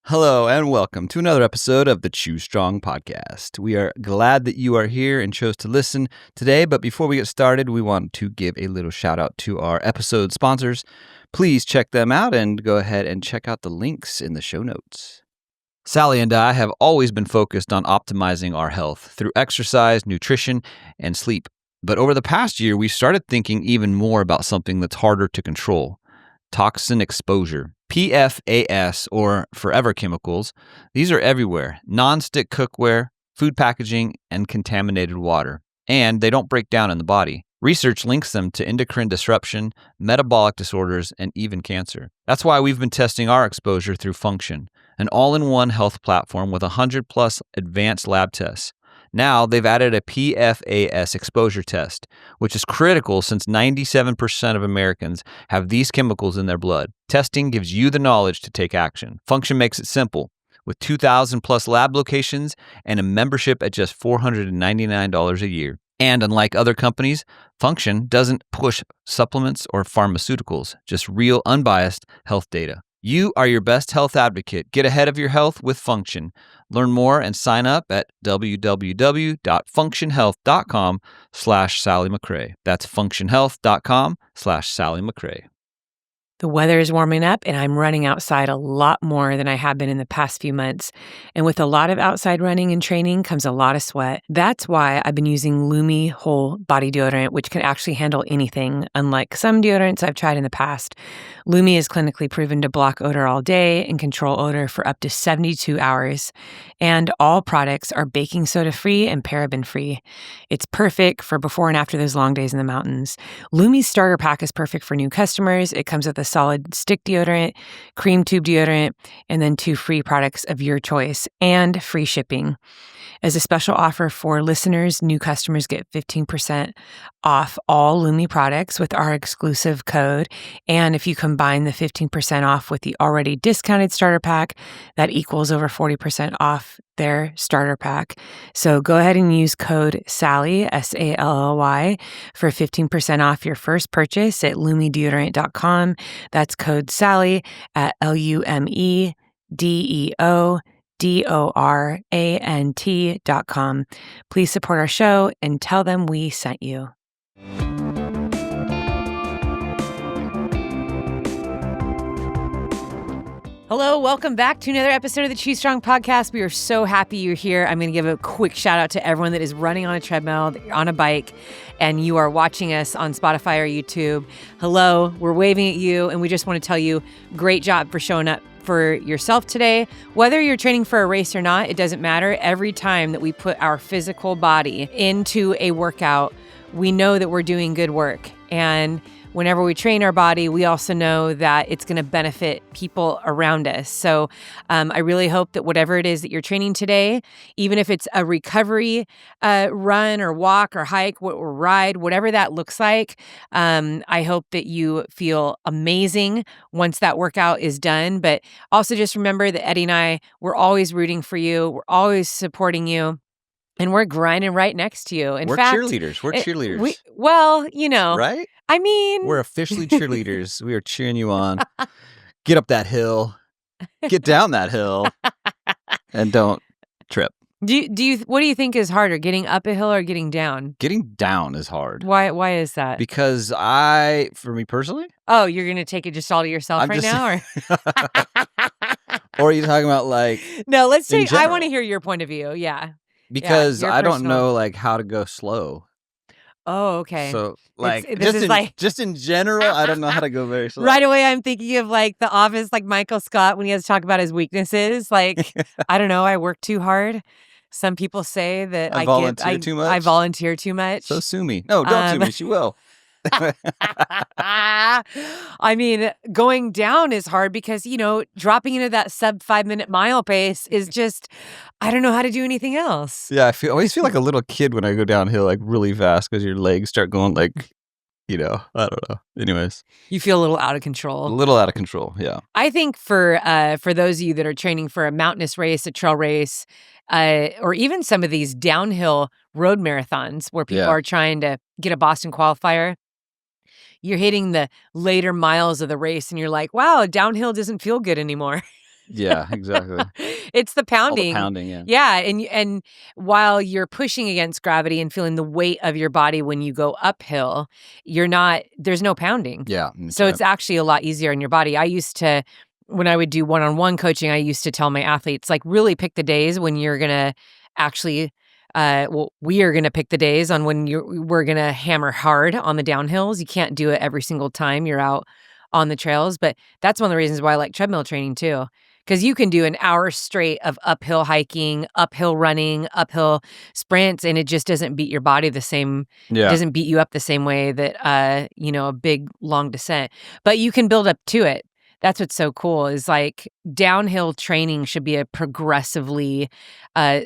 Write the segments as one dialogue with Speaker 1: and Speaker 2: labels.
Speaker 1: Hello and welcome to another episode of the Choose Strong podcast. We are glad that you are here and chose to listen today, but before we get started, we want to give a little shout out to our episode sponsors. Please check them out and go ahead and check out the links in the show notes. Sally and I have always been focused on optimizing our health through exercise, nutrition, and sleep. But over the past year, we started thinking even more about something that's harder to control: toxin exposure. PFAS, or forever chemicals, these are everywhere: non-stick cookware, food packaging, and contaminated water. And they don't break down in the body. Research links them to endocrine disruption, metabolic disorders, and even cancer. That's why we've been testing our exposure through Function, an all-in-one health platform with 100+ advanced lab tests. Now, they've added a PFAS exposure test, which is critical since 97% of Americans have these chemicals in their blood. Testing gives you the knowledge to take action. Function makes it simple, with 2,000+ lab locations and a membership at just $499 a year. And unlike other companies, Function doesn't push supplements or pharmaceuticals, just real, unbiased health data. You are your best health advocate. Get ahead of your health with Function. Learn more and sign up at www.functionhealth.com/Sally McRae. That's functionhealth.com/Sally McRae.
Speaker 2: The weather is warming up and I'm running outside a lot more than I have been in the past few months. And with a lot of outside running and training comes a lot of sweat. That's why I've been using Lumi Whole Body Deodorant, which can actually handle anything, unlike some deodorants I've tried in the past. Lumi is clinically proven to block odor all day and control odor for up to 72 hours. And all products are baking soda free and paraben free. It's perfect for before and after those long days in the mountains. Lumi's starter pack is perfect for new customers. It comes with a solid stick deodorant, cream tube deodorant, and then 2 free products of your choice and free shipping. As a special offer for listeners, new customers get 15% off all Lumi products with our exclusive code. And if you combine the 15% off with the already discounted starter pack, that equals over 40% off their starter pack. So go ahead and use code SALLY, SALLY, for 15% off your first purchase at lumideodorant.com. That's code SALLY at LUMEDEODORANT.com. Please support our show and tell them we sent you. Hello, welcome back to another episode of the Choose Strong podcast. We are so happy you're here. I'm going to give a quick shout out to everyone that is running on a treadmill, on a bike, and you are watching us on Spotify or YouTube. Hello, we're waving at you, and we just want to tell you, great job for showing up for yourself today. Whether you're training for a race or not, it doesn't matter. Every time that we put our physical body into a workout, we know that we're doing good work. And whenever we train our body, we also know that it's going to benefit people around us. So I really hope that whatever it is that you're training today, even if it's a recovery run or walk or hike or ride, whatever that looks like, I hope that you feel amazing once that workout is done. But also just remember that Eddie and I, we're always rooting for you. We're always supporting you. And we're grinding right next to you. In fact,
Speaker 1: Cheerleaders. We're cheerleaders.
Speaker 2: Right? I mean,
Speaker 1: we're officially cheerleaders. We are cheering you on. Get up that hill. Get down that hill. And don't trip.
Speaker 2: What do you think is harder, getting up a hill or getting down?
Speaker 1: Getting down is hard.
Speaker 2: Why is that?
Speaker 1: Because for me personally?
Speaker 2: Oh, you're going to take it just all to yourself now? Or?
Speaker 1: Or are you talking about
Speaker 2: No, I want to hear your point of view. Yeah.
Speaker 1: Because I don't know how to go slow.
Speaker 2: Oh, okay.
Speaker 1: So just in general, I don't know how to go very slow.
Speaker 2: Right away, I'm thinking of The Office, Michael Scott when he has to talk about his weaknesses. I don't know, I work too hard. Some people say that I volunteer too much. I volunteer too much.
Speaker 1: So sue me. No, don't sue me. She will.
Speaker 2: I mean, going down is hard because, dropping into that sub 5-minute mile pace is just, I don't know how to do anything else.
Speaker 1: Yeah, I always feel like a little kid when I go downhill really fast because your legs start going I don't know. Anyways.
Speaker 2: You feel a little out of control.
Speaker 1: A little out of control, yeah.
Speaker 2: I think for those of you that are training for a mountainous race, a trail race, or even some of these downhill road marathons where people are trying to get a Boston qualifier, you're hitting the later miles of the race and you're like, wow, downhill doesn't feel good anymore.
Speaker 1: Yeah, exactly.
Speaker 2: It's the
Speaker 1: All the
Speaker 2: pounding.
Speaker 1: pounding, yeah.
Speaker 2: Yeah, and while you're pushing against gravity and feeling the weight of your body when you go uphill, there's no pounding.
Speaker 1: Yeah, that's
Speaker 2: So
Speaker 1: right.
Speaker 2: it's actually a lot easier on your body. When I would do one-on-one coaching, I used to tell my athletes, like, really pick the days when you're gonna actually, we are gonna pick the days on when we're gonna hammer hard on the downhills. You can't do it every single time you're out on the trails, but that's one of the reasons why I like treadmill training too. Because you can do an hour straight of uphill hiking, uphill running, uphill sprints, and it just doesn't beat your body the same. It
Speaker 1: Yeah.
Speaker 2: doesn't beat you up the same way that a big long descent. But you can build up to it. That's what's so cool is like downhill training should be a progressively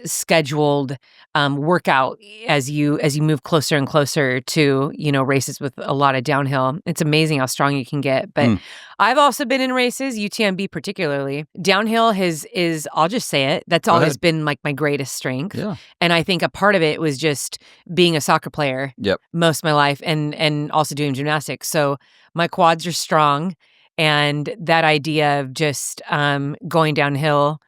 Speaker 2: scheduled workout as you move closer and closer to races with a lot of downhill. It's amazing how strong you can get. But I've also been in races, UTMB particularly. Downhill is I'll just say it. That's always been like my greatest strength.
Speaker 1: Yeah.
Speaker 2: And I think a part of it was just being a soccer player most of my life and also doing gymnastics. So my quads are strong. And that idea of just going downhill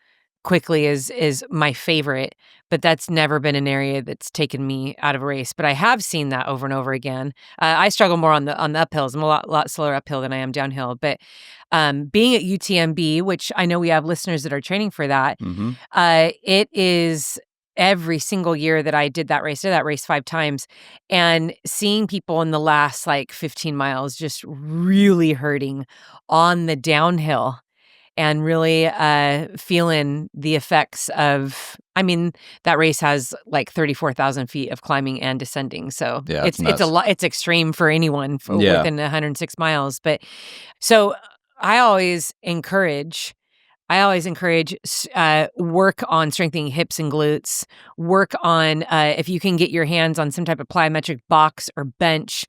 Speaker 2: quickly is my favorite, but that's never been an area that's taken me out of a race. But I have seen that over and over again. I struggle more on the uphills. I'm a lot slower uphill than I am downhill. But being at UTMB, which I know we have listeners that are training for that, it is every single year that I did that race 5 times, and seeing people in the last like 15 miles just really hurting on the downhill and really feeling the effects of, that race has like 34,000 feet of climbing and descending. So it's a lot. It's extreme for anyone within 106 miles. But so I always encourage work on strengthening hips and glutes, work on if you can get your hands on some type of plyometric box or bench,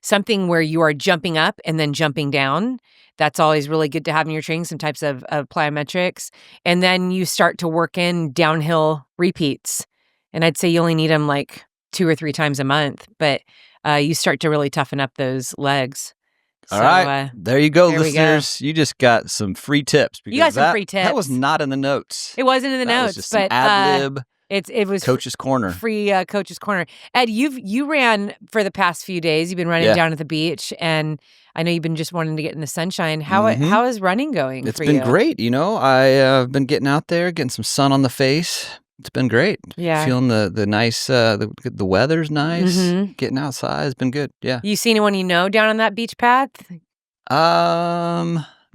Speaker 2: something where you are jumping up and then jumping down. That's always really good to have in your training, some types of plyometrics. And then you start to work in downhill repeats. And I'd say you only need them like 2 or 3 times a month, but you start to really toughen up those legs.
Speaker 1: All right. There you go, listeners. You just got some free tips.
Speaker 2: You got some free tips.
Speaker 1: That was not in the notes.
Speaker 2: It wasn't in the notes,
Speaker 1: was just but ad lib.
Speaker 2: It was
Speaker 1: Coach's Corner.
Speaker 2: Free Coach's Corner. Ed, you ran for the past few days. You've been running down at the beach, and I know you've been just wanting to get in the sunshine. How is running going
Speaker 1: for
Speaker 2: you?
Speaker 1: It's been great. I've been getting out there, getting some sun on the face. It's been great. Yeah. Feeling the nice, the weather's nice. Getting outside has been good. Yeah.
Speaker 2: You see anyone you know down on that beach path?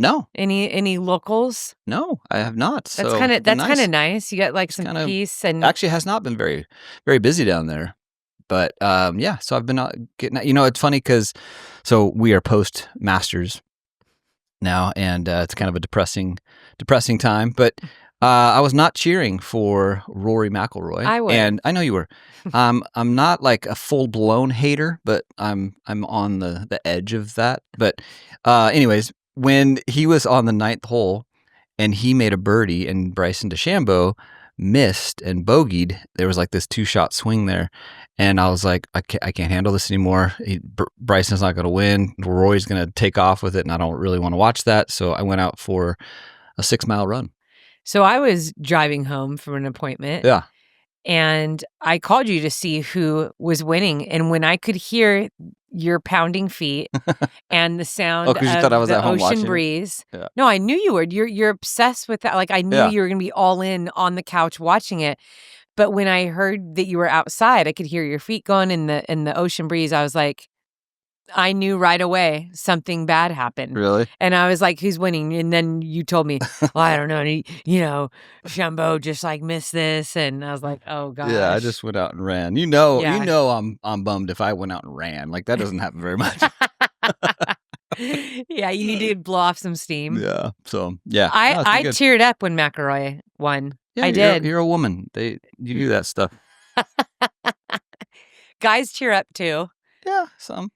Speaker 1: No.
Speaker 2: Any locals?
Speaker 1: No, I have not.
Speaker 2: That's kind of nice. You got like some peace and
Speaker 1: actually has not been very, very busy down there. But so I've been out getting out. It's funny because we are post Masters now, and it's kind of a depressing time. But I was not cheering for Rory McIlroy.
Speaker 2: I would,
Speaker 1: and I know you were. I'm not like a full blown hater, but I'm on the edge of that. But anyways, when he was on the 9th hole and he made a birdie and Bryson DeChambeau missed and bogeyed, there was like this 2-shot swing there. And I was like, I can't handle this anymore. Bryson's not going to win. Rory's going to take off with it, and I don't really want to watch that. So I went out for a 6-mile run.
Speaker 2: So I was driving home from an appointment.
Speaker 1: Yeah.
Speaker 2: And I called you to see who was winning. And when I could hear your pounding feet and the sound of
Speaker 1: you thought I was
Speaker 2: the
Speaker 1: at home
Speaker 2: ocean
Speaker 1: watching
Speaker 2: breeze.
Speaker 1: Yeah.
Speaker 2: No, I knew you were. You're obsessed with that. Like I knew you were going to be all in on the couch watching it. But when I heard that you were outside, I could hear your feet going in the ocean breeze. I was like, I knew right away something bad happened.
Speaker 1: Really?
Speaker 2: And I was like, who's winning? And then you told me, well, I don't know. And Chambeau just like missed this. And I was like, oh gosh.
Speaker 1: Yeah, I just went out and ran. I'm bummed if I went out and ran. Like that doesn't happen very much.
Speaker 2: Yeah, you need to blow off some steam.
Speaker 1: Yeah. So yeah.
Speaker 2: I teared up when McIlroy won.
Speaker 1: Yeah,
Speaker 2: I did.
Speaker 1: You're a woman. You do that stuff.
Speaker 2: Guys tear up too.
Speaker 1: Yeah, some.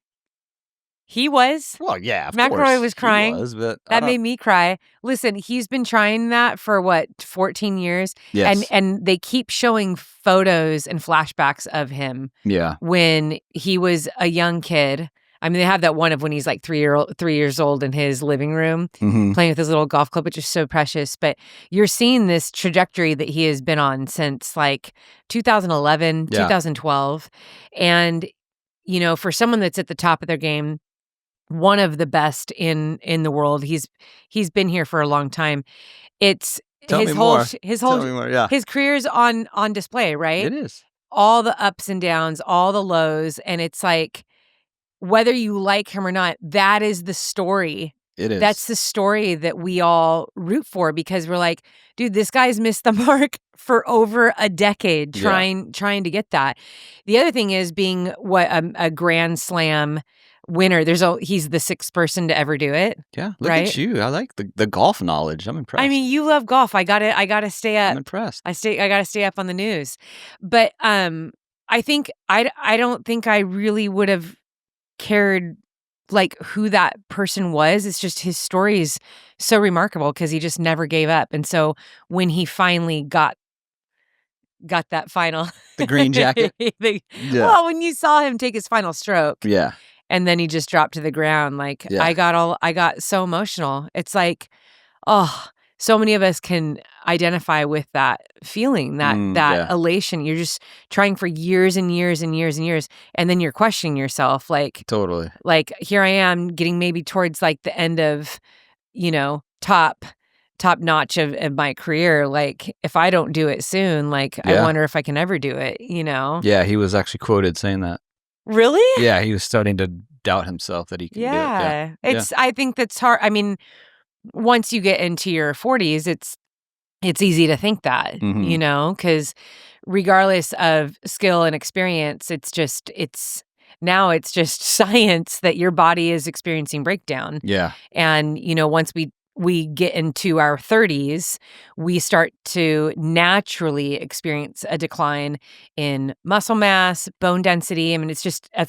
Speaker 2: He was.
Speaker 1: Well, yeah, of
Speaker 2: McIlroy
Speaker 1: course.
Speaker 2: was crying.
Speaker 1: He was, but
Speaker 2: that made me cry. Listen, he's been trying that for 14 years?
Speaker 1: Yes.
Speaker 2: And they keep showing photos and flashbacks of him.
Speaker 1: Yeah.
Speaker 2: When he was a young kid. I mean, they have that one of when he's like 3 years old in his living room playing with his little golf club, which is so precious. But you're seeing this trajectory that he has been on since like 2011, 2012. And, for someone that's at the top of their game, one of the best in the world, he's been here for a long time. It's
Speaker 1: Tell me more. Yeah.
Speaker 2: His career's on display, right?
Speaker 1: It is.
Speaker 2: All the ups and downs, all the lows, and it's like, whether you like him or not, that is the story.
Speaker 1: It is.
Speaker 2: That's the story that we all root for, because we're like, dude, this guy's missed the mark for over a decade trying to get that. The other thing is being a Grand Slam winner. He's the 6th person to ever do it.
Speaker 1: Yeah, look at you. I like the golf knowledge. I'm impressed.
Speaker 2: I mean, you love golf. I gotta stay up.
Speaker 1: I'm impressed.
Speaker 2: I gotta stay up on the news. But I think I don't think I really would have cared like who that person was. It's just his story is so remarkable because he just never gave up. And so when he finally got that final
Speaker 1: the green jacket.
Speaker 2: Well, when you saw him take his final stroke.
Speaker 1: Yeah.
Speaker 2: And then he just dropped to the ground. Like I got so emotional. It's like, so many of us can identify with that feeling, that elation. You're just trying for years and years and years and years. And then you're questioning yourself. Like,
Speaker 1: totally.
Speaker 2: Like, here I am getting maybe towards like the end of, top notch of my career. Like, if I don't do it soon, like, I wonder if I can ever do it,
Speaker 1: Yeah, he was actually quoted saying that.
Speaker 2: Really?
Speaker 1: Yeah, he was starting to doubt himself that he can do it. Yeah.
Speaker 2: I think that's hard. I mean, once you get into your 40s, it's easy to think that, because regardless of skill and experience, it's just science that your body is experiencing breakdown.
Speaker 1: Yeah.
Speaker 2: And, once we get into our 30s, we start to naturally experience a decline in muscle mass, bone density. I mean, that's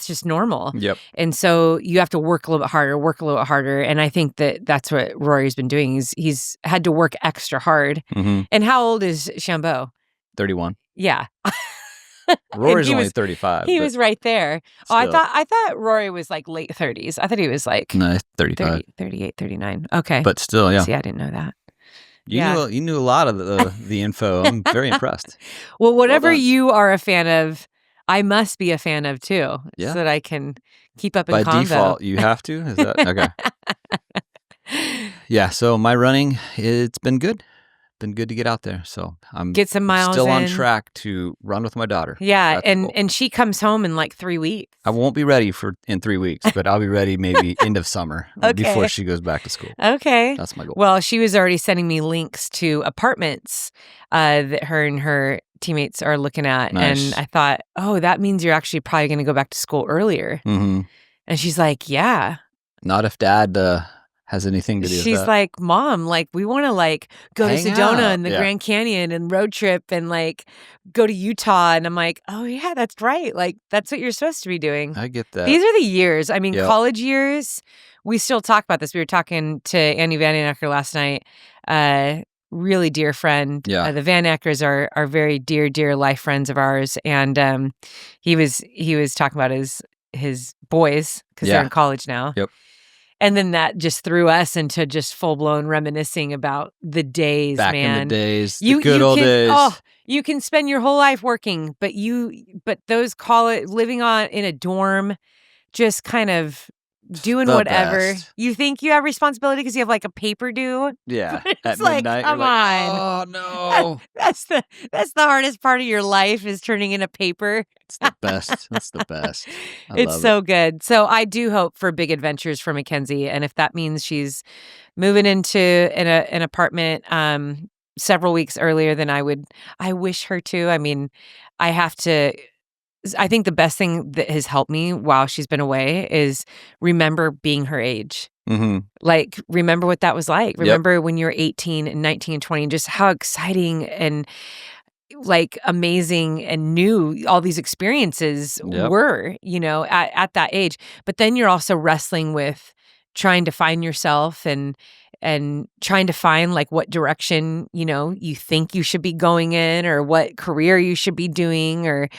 Speaker 2: just normal.
Speaker 1: Yep.
Speaker 2: And so you have to work a little bit harder. And I think that's what Rory's been doing. He's had to work extra hard. And how old is Chambeau?
Speaker 1: 31.
Speaker 2: Yeah.
Speaker 1: Rory's only 35.
Speaker 2: He was right there.
Speaker 1: Still.
Speaker 2: Oh, I thought Rory was like late 30s. I thought he was like
Speaker 1: 35.
Speaker 2: 38, 39. Okay.
Speaker 1: But still, yeah.
Speaker 2: See, I didn't know that.
Speaker 1: You knew a lot of the info. I'm very impressed.
Speaker 2: Well, whatever you are a fan of, I must be a fan of too.
Speaker 1: Yeah. So
Speaker 2: that I can keep up in
Speaker 1: By
Speaker 2: convo.
Speaker 1: default, you have to? Is that okay? Yeah, so my running, it's been good. Been good to get out there. So I'm
Speaker 2: get some miles
Speaker 1: still on
Speaker 2: in.
Speaker 1: track to run with my daughter.
Speaker 2: Yeah,
Speaker 1: That's
Speaker 2: and
Speaker 1: cool.
Speaker 2: and she comes home in like 3 weeks.
Speaker 1: I won't be ready in 3 weeks, but I'll be ready maybe end of summer before she goes back to school.
Speaker 2: Okay.
Speaker 1: That's my goal.
Speaker 2: Well, she was already sending me links to apartments that her and her teammates are looking at.
Speaker 1: Nice.
Speaker 2: And I thought, that means you're actually probably going to go back to school earlier.
Speaker 1: Mm-hmm.
Speaker 2: And she's like, yeah.
Speaker 1: Not if Dad has anything to do with that.
Speaker 2: She's like, Mom, like, we want to like go
Speaker 1: Hang
Speaker 2: to Sedona
Speaker 1: out.
Speaker 2: and the Grand Canyon and road trip and like go to Utah. And I'm like, oh yeah, that's right. Like, that's what you're supposed to be doing.
Speaker 1: I get that.
Speaker 2: These are the years. I mean,
Speaker 1: Yep.
Speaker 2: college years, we still talk about this. We were talking to Andy Van Acker last night, really dear friend.
Speaker 1: Yeah.
Speaker 2: The Van Ackers are very dear, dear life friends of ours. And he was talking about his boys because they're in college now.
Speaker 1: Yep.
Speaker 2: And then that just threw us into just full-blown reminiscing about the days,
Speaker 1: Back
Speaker 2: man.
Speaker 1: in the days, the good old days.
Speaker 2: Oh, you can spend your whole life working, but those living in a dorm, just kind of doing
Speaker 1: The
Speaker 2: whatever.
Speaker 1: best.
Speaker 2: You think you have responsibility because you have like a paper due.
Speaker 1: Yeah.
Speaker 2: It's
Speaker 1: At
Speaker 2: like,
Speaker 1: midnight,
Speaker 2: come
Speaker 1: you're like,
Speaker 2: on.
Speaker 1: oh no.
Speaker 2: That's the hardest part of your life is turning in a paper.
Speaker 1: It's the best. That's the best.
Speaker 2: It's so good. So I do hope for big adventures for Mackenzie, and if that means she's moving into an apartment several weeks earlier than I wish her to. I mean, I think the best thing that has helped me while she's been away is remember being her age.
Speaker 1: Mm-hmm.
Speaker 2: Like, remember what that was like. Remember when you were 18 and 19 and 20 and just how exciting and like amazing and new all these experiences were, at that age. But then you're also wrestling with trying to find yourself and trying to find like what direction, you think you should be going in or what career you should be doing or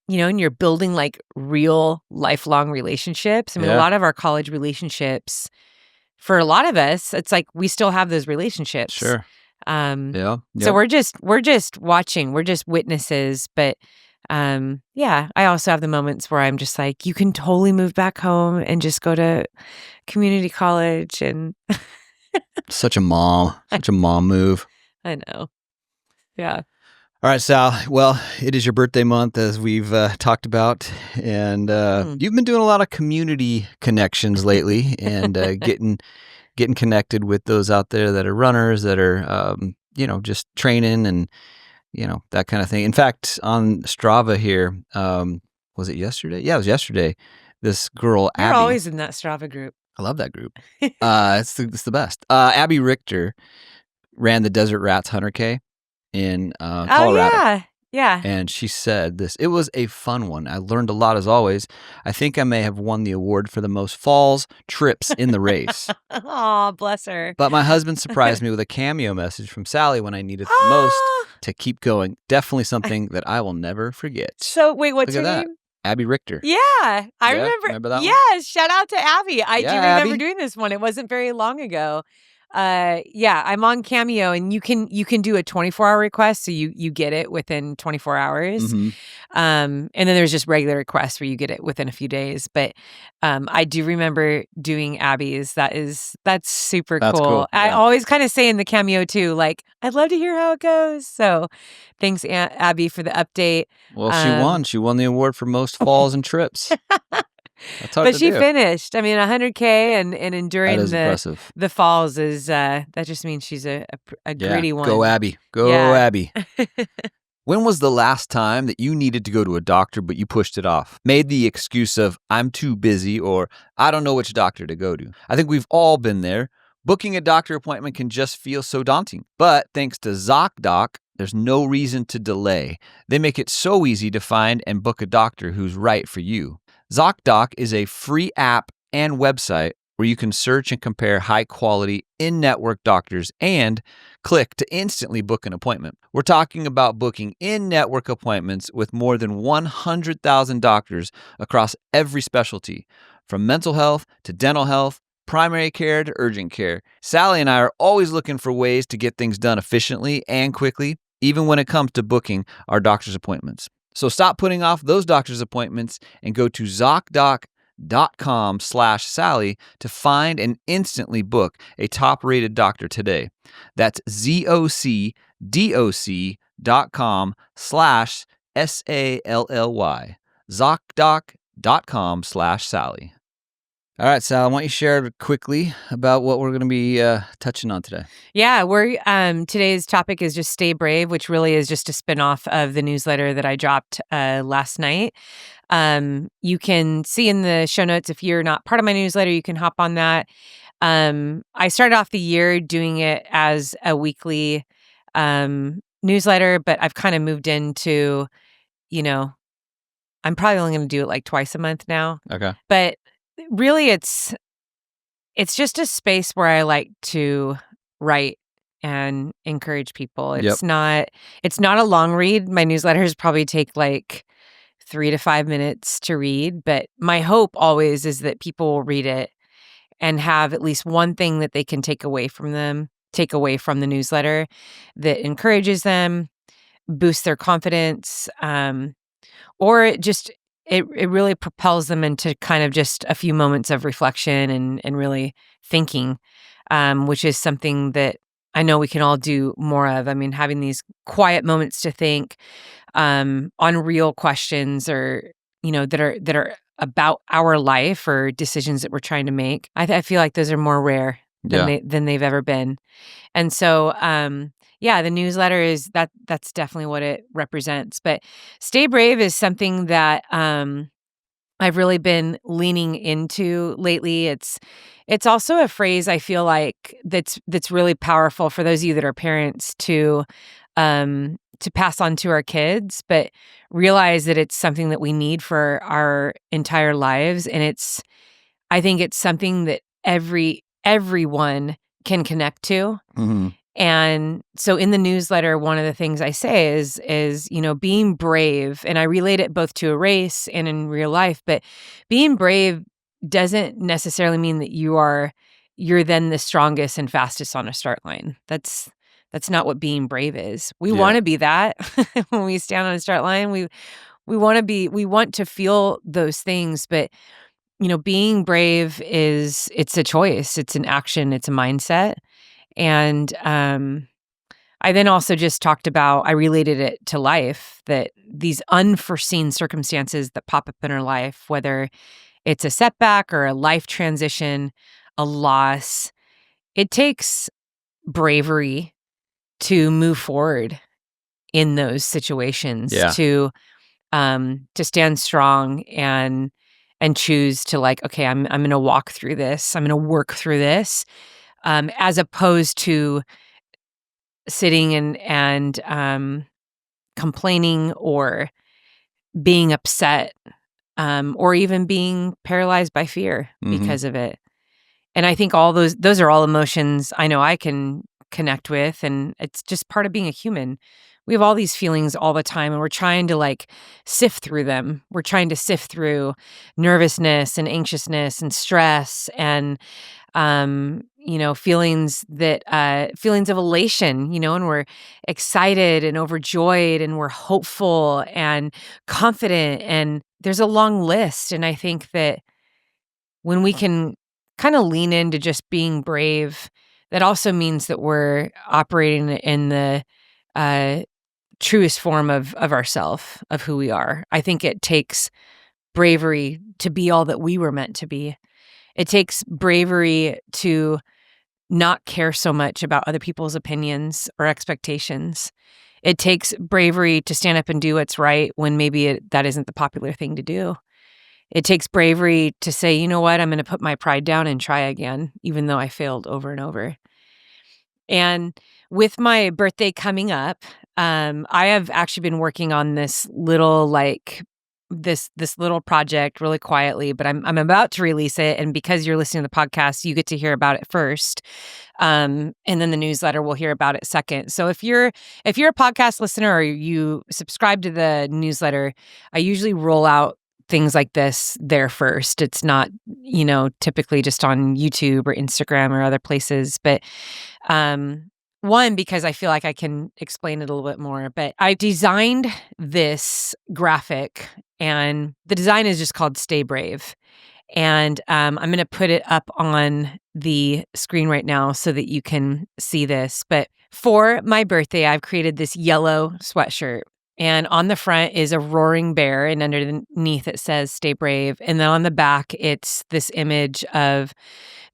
Speaker 2: and you're building like real lifelong relationships. I mean, a
Speaker 1: Yeah.
Speaker 2: lot of our college relationships, for a lot of us, it's like we still have those relationships.
Speaker 1: Sure. Yeah.
Speaker 2: So we're just watching, we're just witnesses. But yeah, I also have the moments where I'm just like, you can totally move back home and just go to community college. And
Speaker 1: Such a mom move.
Speaker 2: I know. Yeah.
Speaker 1: All right, Sal. Well, it is your birthday month, as we've talked about, and you've been doing a lot of community connections lately, and getting connected with those out there that are runners, that are just training, and that kind of thing. In fact, on Strava here, was it yesterday? Yeah, it was yesterday. This girl,
Speaker 2: You're
Speaker 1: Abby.
Speaker 2: always in that Strava group.
Speaker 1: I love that group. It's the best. Abby Richter ran the Desert Rats 100K in Colorado.
Speaker 2: Oh, yeah.
Speaker 1: And she said this. It was a fun one. I learned a lot as always. I think I may have won the award for the most falls trips in the race.
Speaker 2: Oh, bless her.
Speaker 1: But my husband surprised me with a cameo message from Sally when I needed it the most to keep going. Definitely something that I will never forget.
Speaker 2: So wait, what's her
Speaker 1: that.
Speaker 2: name?
Speaker 1: Abby Richter.
Speaker 2: Yeah, I remember.
Speaker 1: Remember that one?
Speaker 2: Yes, shout out to Abby. I do remember
Speaker 1: Abby.
Speaker 2: doing this one. It wasn't very long ago. Yeah, I'm on Cameo, and you can do a 24-hour request, so you get it within 24 hours.
Speaker 1: Mm-hmm.
Speaker 2: And then there's just regular requests where you get it within a few days. But I do remember doing Abby's. That's super cool.
Speaker 1: Yeah.
Speaker 2: I always kind of say in the Cameo too, like, I'd love to hear how it goes. So thanks, Abby, for the update.
Speaker 1: Well, she won. She won the award for most falls and trips. That's hard
Speaker 2: but
Speaker 1: to
Speaker 2: she
Speaker 1: do.
Speaker 2: finished. I mean, 100K and enduring the falls is that just means she's a gritty one.
Speaker 1: Go Abby. Abby. When was the last time that you needed to go to a doctor but you pushed it off? Made the excuse of, I'm too busy, or I don't know which doctor to go to. I think we've all been there. Booking a doctor appointment can just feel so daunting. But thanks to ZocDoc, there's no reason to delay. They make it so easy to find and book a doctor who's right for you. ZocDoc is a free app and website where you can search and compare high-quality in-network doctors and click to instantly book an appointment. We're talking about booking in-network appointments with more than 100,000 doctors across every specialty, from mental health to dental health, primary care to urgent care. Sally and I are always looking for ways to get things done efficiently and quickly, even when it comes to booking our doctor's appointments. So stop putting off those doctor's appointments and go to ZocDoc.com/Sally to find and instantly book a top-rated doctor today. That's ZocDoc.com/SALLY. ZocDoc.com/Sally. All right, Sal, why don't you share quickly about what we're going to be touching on today?
Speaker 2: Yeah, we're today's topic is just Stay Brave, which really is just a spinoff of the newsletter that I dropped last night. You can see in the show notes, if you're not part of my newsletter, you can hop on that. I started off the year doing it as a weekly newsletter, but I've kind of moved into, I'm probably only going to do it like twice a month now.
Speaker 1: Okay.
Speaker 2: But really, it's just a space where I like to write and encourage people. It's not a long read. My newsletters probably take like 3 to 5 minutes to read, but my hope always is that people will read it and have at least one thing that they can take away from the newsletter that encourages them, boosts their confidence, or it really propels them into kind of just a few moments of reflection and really thinking, which is something that I know we can all do more of. I mean, having these quiet moments to think on real questions, or that are about our life or decisions that we're trying to make. I feel like those are more rare than they've ever been. And so, the newsletter is that's definitely what it represents. But Stay Brave is something that I've really been leaning into lately. It's also a phrase I feel like that's really powerful for those of you that are parents to pass on to our kids, but realize that it's something that we need for our entire lives. And I think it's something that everyone can connect to.
Speaker 1: Mm-hmm.
Speaker 2: And so in the newsletter, one of the things I say is, being brave, and I relate it both to a race and in real life, but being brave doesn't necessarily mean that you're then the strongest and fastest on a start line. That's not what being brave is. We
Speaker 1: Yeah.
Speaker 2: want to be that when we stand on a start line. We want to feel those things, but being brave it's a choice, it's an action, it's a mindset. And I then also just talked about, I related it to life, that these unforeseen circumstances that pop up in our life, whether it's a setback or a life transition, a loss, it takes bravery to move forward in those situations,
Speaker 1: Yeah.
Speaker 2: to stand strong and choose to, like, okay, I'm going to walk through this. I'm going to work through this, as opposed to sitting and complaining or being upset, or even being paralyzed by fear
Speaker 1: Mhm.
Speaker 2: because of it. And I think all those are all emotions I know I can connect with, and it's just part of being a human. We have all these feelings all the time, and we're trying to, like, sift through them. We're trying to sift through nervousness and anxiousness and stress and feelings of elation, and we're excited and overjoyed and we're hopeful and confident, and there's a long list. And I think that when we can kind of lean into just being brave, that also means that we're operating in the uh, truest form of ourself, of who we are. I think it takes bravery to be all that we were meant to be. It takes bravery to not care so much about other people's opinions or expectations. It takes bravery to stand up and do what's right when maybe that isn't the popular thing to do. It takes bravery to say, you know what, I'm going to put my pride down and try again, even though I failed over and over. And with my birthday coming up, I have actually been working on this little, like, this little project really quietly, but I'm about to release it. And because you're listening to the podcast, you get to hear about it first. And then the newsletter will hear about it second. So if you're a podcast listener or you subscribe to the newsletter, I usually roll out things like this there first. It's not, typically just on YouTube or Instagram or other places, but um, one, because I feel like I can explain it a little bit more, but I designed this graphic, and the design is just called Stay Brave. And I'm going to put it up on the screen right now so that you can see this. But for my birthday, I've created this yellow sweatshirt. And on the front is a roaring bear, and underneath it says Stay Brave. And then on the back, it's this image of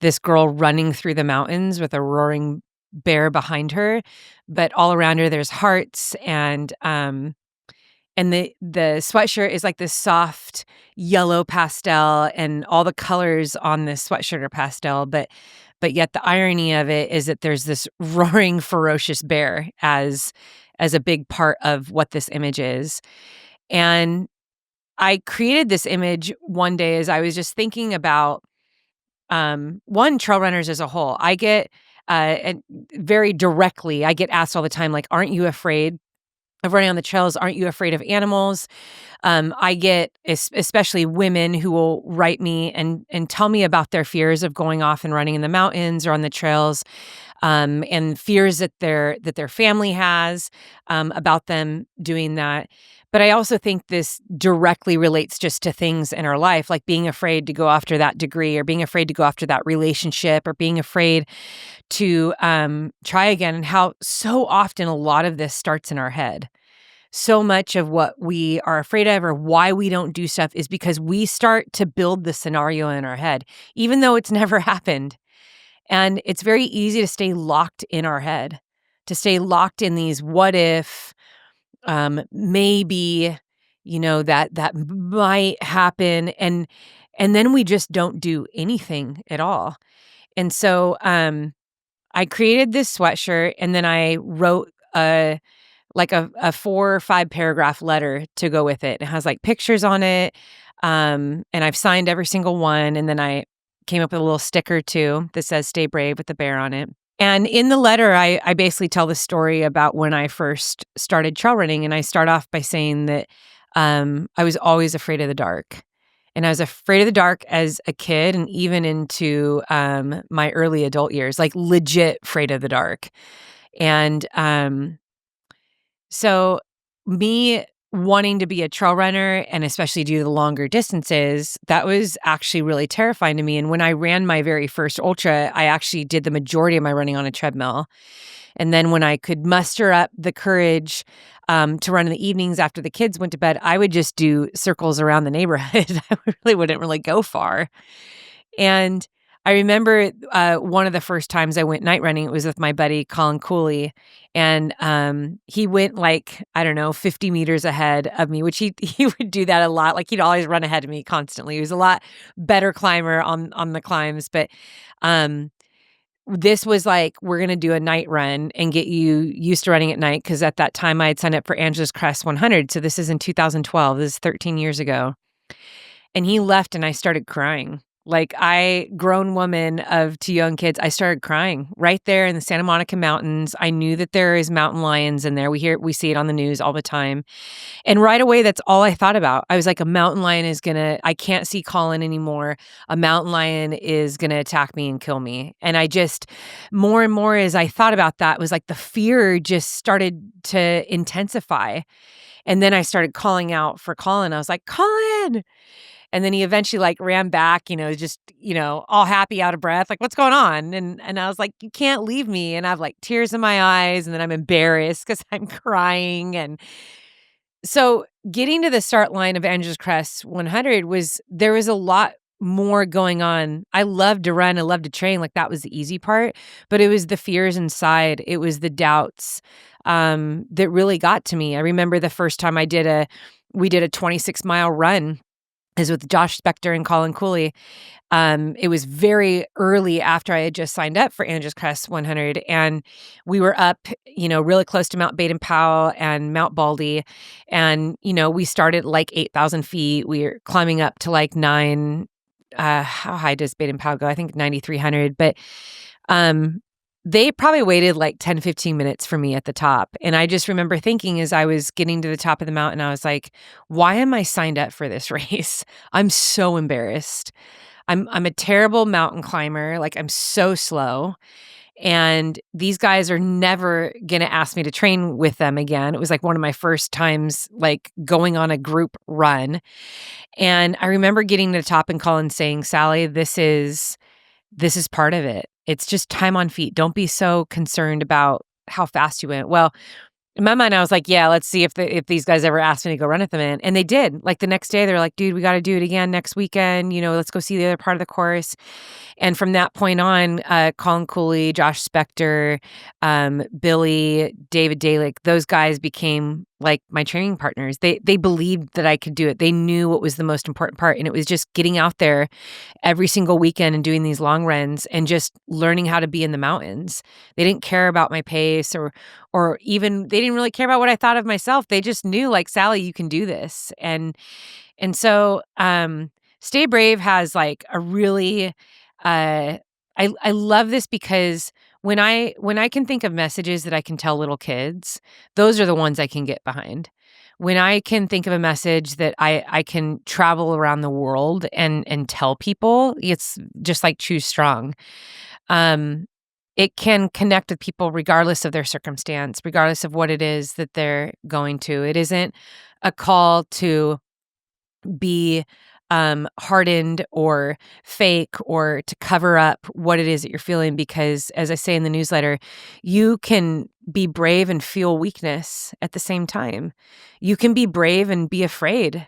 Speaker 2: this girl running through the mountains with a roaring bear behind her, but all around her there's hearts, and the sweatshirt is like this soft yellow pastel, and all the colors on this sweatshirt are pastel, but yet the irony of it is that there's this roaring ferocious bear as a big part of what this image is. And I created this image one day as I was just thinking about, one, trail runners as a whole. I get and very directly, I get asked all the time, like, aren't you afraid of running on the trails? Aren't you afraid of animals? I get especially women who will write me and tell me about their fears of going off and running in the mountains or on the trails, and fears that their family has, about them doing that. But I also think this directly relates just to things in our life, like being afraid to go after that degree, or being afraid to go after that relationship, or being afraid to try again, and how so often a lot of this starts in our head. So much of what we are afraid of or why we don't do stuff is because we start to build the scenario in our head, even though it's never happened. And it's very easy to stay locked in our head, to stay locked in these what if, maybe, that might happen. And then we just don't do anything at all. And so I created this sweatshirt, and then I wrote a 4 or 5 paragraph letter to go with it. It has, like, pictures on it, and I've signed every single one, and then I came up with a little sticker too that says "Stay Brave" with the bear on it. And in the letter, I basically tell the story about when I first started trail running, and I start off by saying that I was always afraid of the dark. And I was afraid of the dark as a kid and even into my early adult years, like legit afraid of the dark. And so me wanting to be a trail runner and especially do the longer distances, that was actually really terrifying to me. And when I ran my very first ultra, I actually did the majority of my running on a treadmill. And then when I could muster up the courage to run in the evenings after the kids went to bed, I would just do circles around the neighborhood. I really wouldn't really go far. And I remember one of the first times I went night running, it was with my buddy Colin Cooley. And he went like, I don't know, 50 meters ahead of me, which he would do that a lot. Like he'd always run ahead of me constantly. He was a lot better climber on the climbs. But um, this was like, we're going to do a night run and get you used to running at night. Cause at that time I had signed up for Angela's Crest 100. So this is in 2012. This is 13 years ago. And he left and I started crying. Like grown woman of two young kids, I started crying right there in the Santa Monica Mountains. I knew that there is mountain lions in there. We see it on the news all the time. And right away, that's all I thought about. I was like, a mountain lion I can't see Colin anymore. A mountain lion is gonna attack me and kill me. And I just, more and more as I thought about that, it was like the fear just started to intensify. And then I started calling out for Colin. I was like, Colin. And then he eventually like ran back, just, all happy, out of breath, like, what's going on? And I was like, you can't leave me. And I have like tears in my eyes, and then I'm embarrassed because I'm crying. And so getting to the start line of Angela's Crest 100 there was a lot more going on. I loved to run. I loved to train. Like that was the easy part, but it was the fears inside. It was the doubts that really got to me. I remember the first time we did a 26-mile run is with Josh Spector and Colin Cooley. It was very early after I had just signed up for Angela's Crest 100, and we were up, really close to Mount Baden-Powell and Mount Baldy, and we started like 8,000 feet. We were climbing up to like how high does Baden-Powell go? I think 9,300, but they probably waited like 10, 15 minutes for me at the top. And I just remember thinking as I was getting to the top of the mountain, I was like, why am I signed up for this race? I'm so embarrassed. I'm a terrible mountain climber. Like I'm so slow. And these guys are never going to ask me to train with them again. It was like one of my first times like going on a group run. And I remember getting to the top and Colin saying, Sally, this is part of it. It's just time on feet. Don't be so concerned about how fast you went. Well, in my mind, I was like, yeah, let's see if these guys ever asked me to go run at them in. And they did. Like the next day, they're like, dude, we got to do it again next weekend. Let's go see the other part of the course. And from that point on, Colin Cooley, Josh Spector, Billy, David Dalick, those guys became like my training partners. They believed that I could do it. They knew what was the most important part. And it was just getting out there every single weekend and doing these long runs and just learning how to be in the mountains. They didn't care about my pace or even they didn't really care about what I thought of myself. They just knew like, Sally, you can do this. And so Stay Brave has like a really I love this because when I can think of messages that I can tell little kids, those are the ones I can get behind. When I can think of a message that I can travel around the world and tell people, it's just like Choose Strong. It can connect with people regardless of their circumstance, regardless of what it is that they're going to. It isn't a call to be hardened or fake or to cover up what it is that you're feeling because, as I say in the newsletter, you can be brave and feel weakness at the same time. You can be brave and be afraid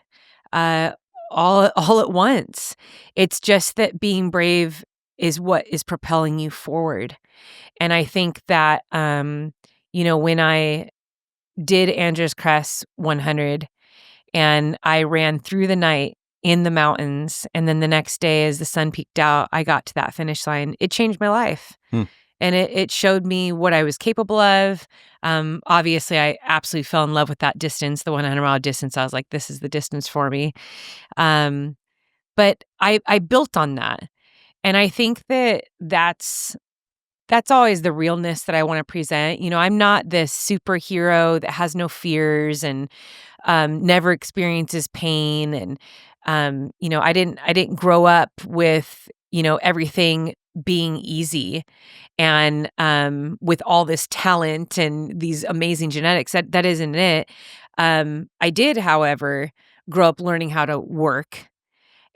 Speaker 2: uh, all at once. It's just that being brave is what is propelling you forward. And I think that, when I did Angela's Crest 100 and I ran through the night in the mountains, and then the next day as the sun peeked out, I got to that finish line, it changed my life.
Speaker 1: Hmm.
Speaker 2: And it showed me what I was capable of. Obviously, I absolutely fell in love with that distance, the 100-mile distance. I was like, this is the distance for me. But I built on that. And I think that that's always the realness that I want to present. I'm not this superhero that has no fears and never experiences pain. And I didn't grow up with everything being easy and with all this talent and these amazing genetics. That isn't it. I did, however, grow up learning how to work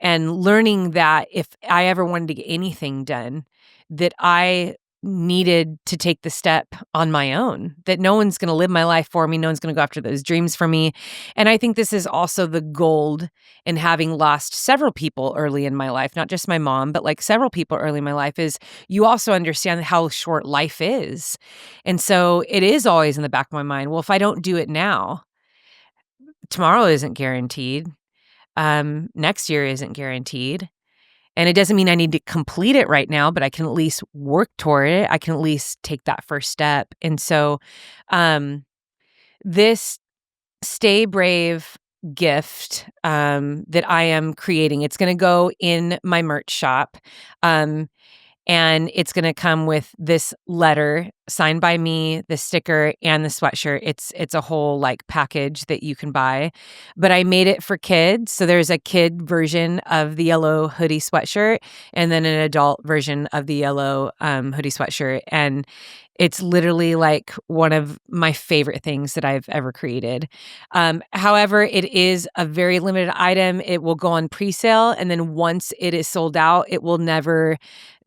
Speaker 2: and learning that if I ever wanted to get anything done, that I needed to take the step on my own, that no one's going to live my life for me. No one's going to go after those dreams for me. And I think this is also the gold in having lost several people early in my life, not just my mom, but like several people early in my life, is you also understand how short life is. And so it is always in the back of my mind. Well, if I don't do it now, tomorrow isn't guaranteed. Next year isn't guaranteed. And it doesn't mean I need to complete it right now, but I can at least work toward it. I can at least take that first step. And so, this Stay Brave gift that I am creating, it's going to go in my merch shop. And it's going to come with this letter signed by me, the sticker, and the sweatshirt. It's a whole like package that you can buy. But I made it for kids. So there's a kid version of the yellow hoodie sweatshirt and then an adult version of the yellow hoodie sweatshirt. And it's literally like one of my favorite things that I've ever created. However, it is a very limited item. It will go on pre-sale. And then once it is sold out, it will never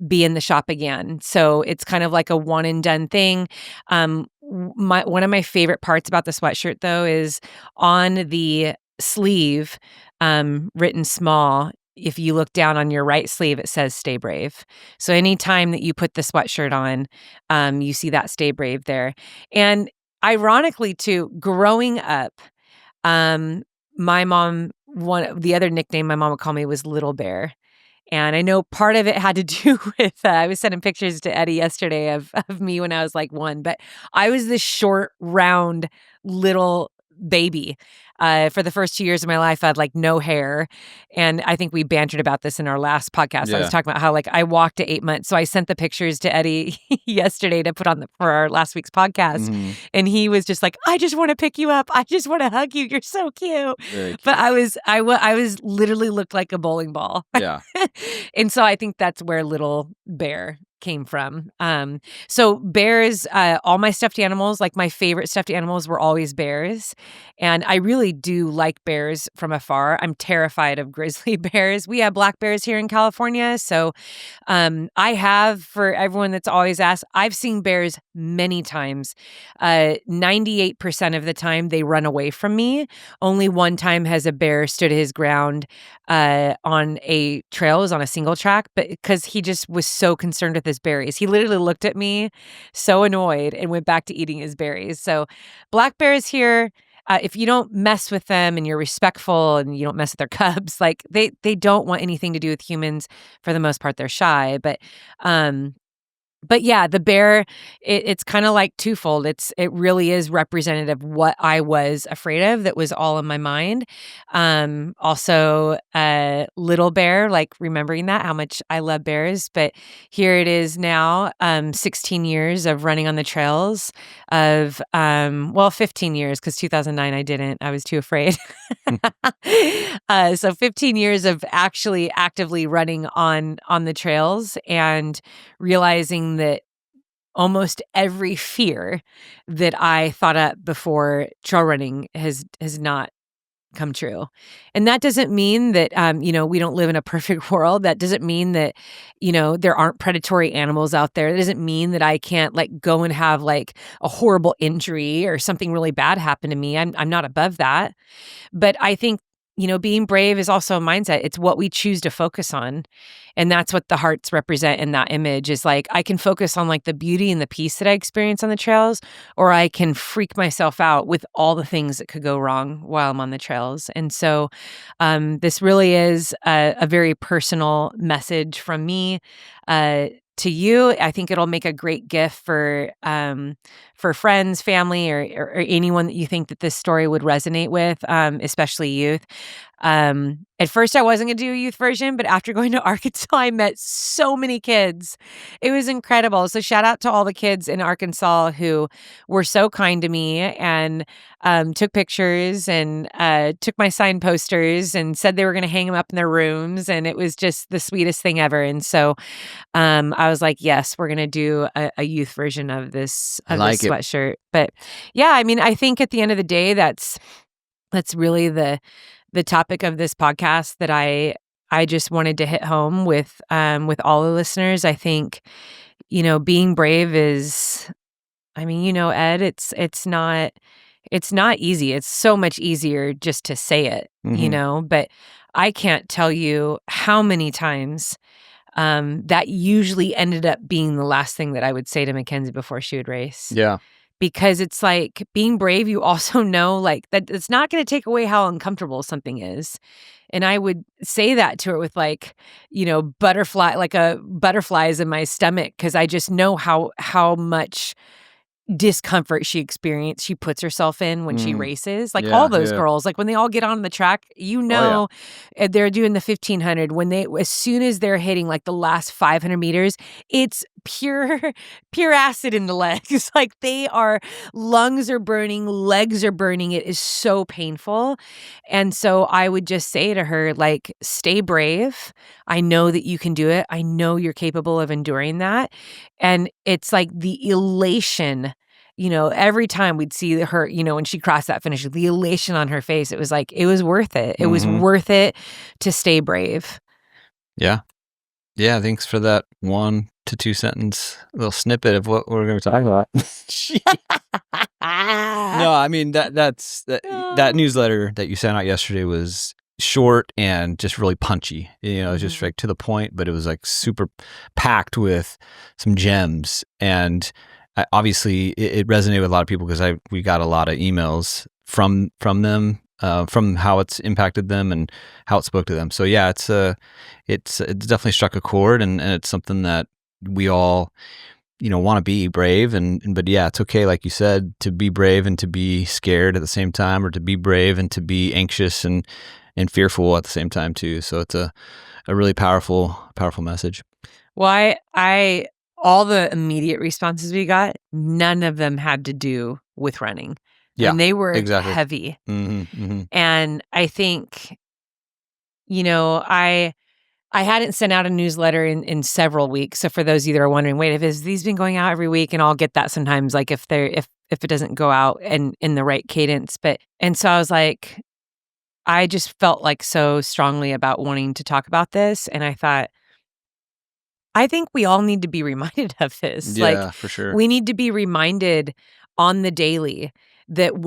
Speaker 2: be in the shop again. So it's kind of like a one and done thing. One of my favorite parts about the sweatshirt though is on the sleeve, written small. If you look down on your right sleeve, it says Stay Brave. So anytime that you put the sweatshirt on, you see that Stay Brave there. And ironically too, growing up, my mom, the other nickname my mom would call me was Little Bear. And I know part of it had to do with, I was sending pictures to Eddie yesterday of me when I was like 1, but I was this short, round, little baby. For the first 2 years of my life, I had like no hair. And I think we bantered about this in our last podcast. I was talking about how like I walked at 8 months. So I sent the pictures to Eddie yesterday to put on for our last week's podcast.
Speaker 1: Mm-hmm.
Speaker 2: And he was just like, I just want to pick you up. I just want to hug you. You're so cute. But I was literally looked like a bowling ball.
Speaker 1: Yeah.
Speaker 2: And so I think that's where Little Bear came from. So bears, all my stuffed animals, like my favorite stuffed animals were always bears. And I really do like bears from afar. I'm terrified of grizzly bears. We have black bears here in California. So I have, for everyone that's always asked, I've seen bears many times. 98% of the time they run away from me. Only one time has a bear stood his ground on a trail, it was on a single track, but because he just was so concerned with his berries. He literally looked at me so annoyed and went back to eating his berries. So black bears here, if you don't mess with them and you're respectful and you don't mess with their cubs, like they don't want anything to do with humans. For the most part, they're shy. But yeah, the bear, it's kind of like twofold. It really is representative of what I was afraid of that was all in my mind. Also, Little Bear, like remembering that, how much I love bears. But here it is now, 16 years of running on the trails of, 15 years, because 2009 I didn't. I was too afraid. So 15 years of actually actively running on the trails and realizing that almost every fear that I thought up before trail running has not come true. And that doesn't mean that, we don't live in a perfect world. That doesn't mean that, there aren't predatory animals out there. That doesn't mean that I can't like go and have like a horrible injury or something really bad happen to me. I'm not above that. But I think, being brave is also a mindset. It's what we choose to focus on. And that's what the hearts represent in that image is like, I can focus on like the beauty and the peace that I experience on the trails, or I can freak myself out with all the things that could go wrong while I'm on the trails. And so this really is a very personal message from me to you. I think it'll make a great gift for friends, family, or anyone that you think that this story would resonate with, especially youth. At first I wasn't going to do a youth version, but after going to Arkansas, I met so many kids. It was incredible. So shout out to all the kids in Arkansas who were so kind to me and took pictures and took my signed posters and said they were going to hang them up in their rooms. And it was just the sweetest thing ever. And so I was like, yes, we're going to do a youth version of this sweatshirt. But yeah, I mean, I think at the end of the day, that's really the topic of this podcast that I just wanted to hit home with all the listeners. I think, being brave is, I mean, Ed, it's not easy. It's so much easier just to say it, but I can't tell you how many times that usually ended up being the last thing that I would say to Mackenzie before she would race.
Speaker 1: Yeah.
Speaker 2: Because it's like being brave, you also know like that it's not going to take away how uncomfortable something is. And I would say that to her with like, butterflies in my stomach because I just know how much discomfort she puts herself in when she races. Like all those girls, like when they all get on the track, they're doing the 1500 as soon as they're hitting like the last 500 meters, it's pure acid in the legs. Like lungs are burning, legs are burning. It is so painful. And so I would just say to her, like, stay brave. I know that you can do it. I know you're capable of enduring that. And it's like the elation, every time we'd see her, when she crossed that finish, the elation on her face, it was like, it was worth it. It was worth it to stay brave.
Speaker 1: Yeah. Yeah. Thanks for that 1 to 2 sentence little snippet of what we're going to talk about. No, I mean, that newsletter that you sent out yesterday was short and just really punchy. It was just like to the point, but it was like super packed with some gems. And obviously it resonated with a lot of people because we got a lot of emails from them, from how it's impacted them and how it spoke to them. So yeah, it's definitely struck a chord, and it's something that we all want to be brave, but yeah, it's okay, like you said, to be brave and to be scared at the same time, or to be brave and to be anxious and fearful at the same time too. So it's a really powerful message.
Speaker 2: Well, I all the immediate responses we got, none of them had to do with running.
Speaker 1: Yeah,
Speaker 2: and they were
Speaker 1: exactly.
Speaker 2: heavy.
Speaker 1: Mm-hmm.
Speaker 2: And I think, I hadn't sent out a newsletter in several weeks. So for those of you that are wondering, wait, has these been going out every week? And I'll get that sometimes, like if it doesn't go out in the right cadence. And so I was like, I just felt like so strongly about wanting to talk about this. And I thought, I think we all need to be reminded of this.
Speaker 1: Yeah, for sure.
Speaker 2: We need to be reminded on the daily that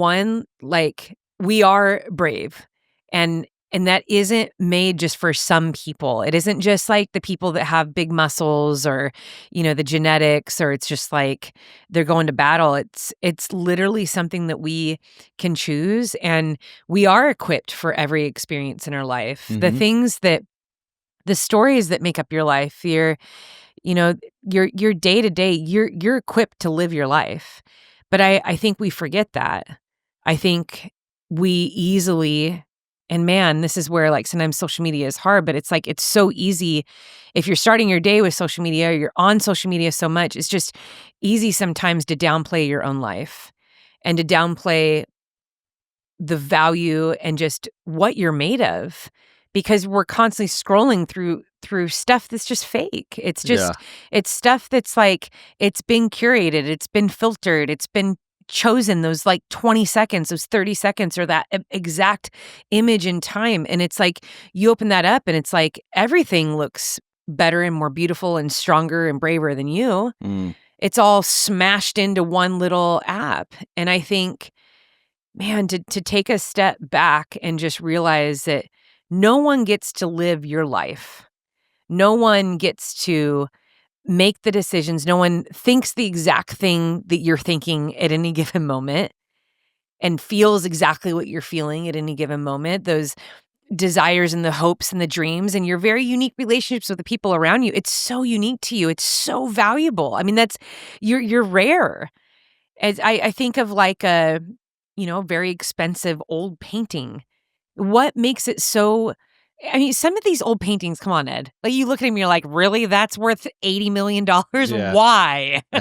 Speaker 2: we are brave, and that isn't made just for some people. It isn't just like the people that have big muscles or, the genetics, or it's just like they're going to battle. It's literally something that we can choose, and we are equipped for every experience in our life. The stories that make up your life, your day to day, you're equipped to live your life. But I think we forget that. I think we easily, and man, this is where like sometimes social media is hard, but it's like, it's so easy. If you're starting your day with social media, or you're on social media so much, it's just easy sometimes to downplay your own life and to downplay the value and just what you're made of, because we're constantly scrolling through stuff that's just fake. It's just It's stuff that's like, it's been curated, it's been filtered, it's been chosen, those like 20 seconds, those 30 seconds, or that exact image in time. And it's like, you open that up and it's like everything looks better and more beautiful and stronger and braver than you. It's all smashed into one little app. And I think, man, to take a step back and just realize that no one gets to live your life. No one gets to make the decisions. No one thinks the exact thing that you're thinking at any given moment and feels exactly what you're feeling at any given moment. Those desires and the hopes and the dreams and your very unique relationships with the people around you. It's so unique to you. It's so valuable. I mean, you're rare. As I think of like a, very expensive old painting. What makes it so I mean, some of these old paintings, come on, Ed. Like, you look at them, you're like, "Really? That's worth $80 million?
Speaker 1: Yeah.
Speaker 2: Why?"
Speaker 1: I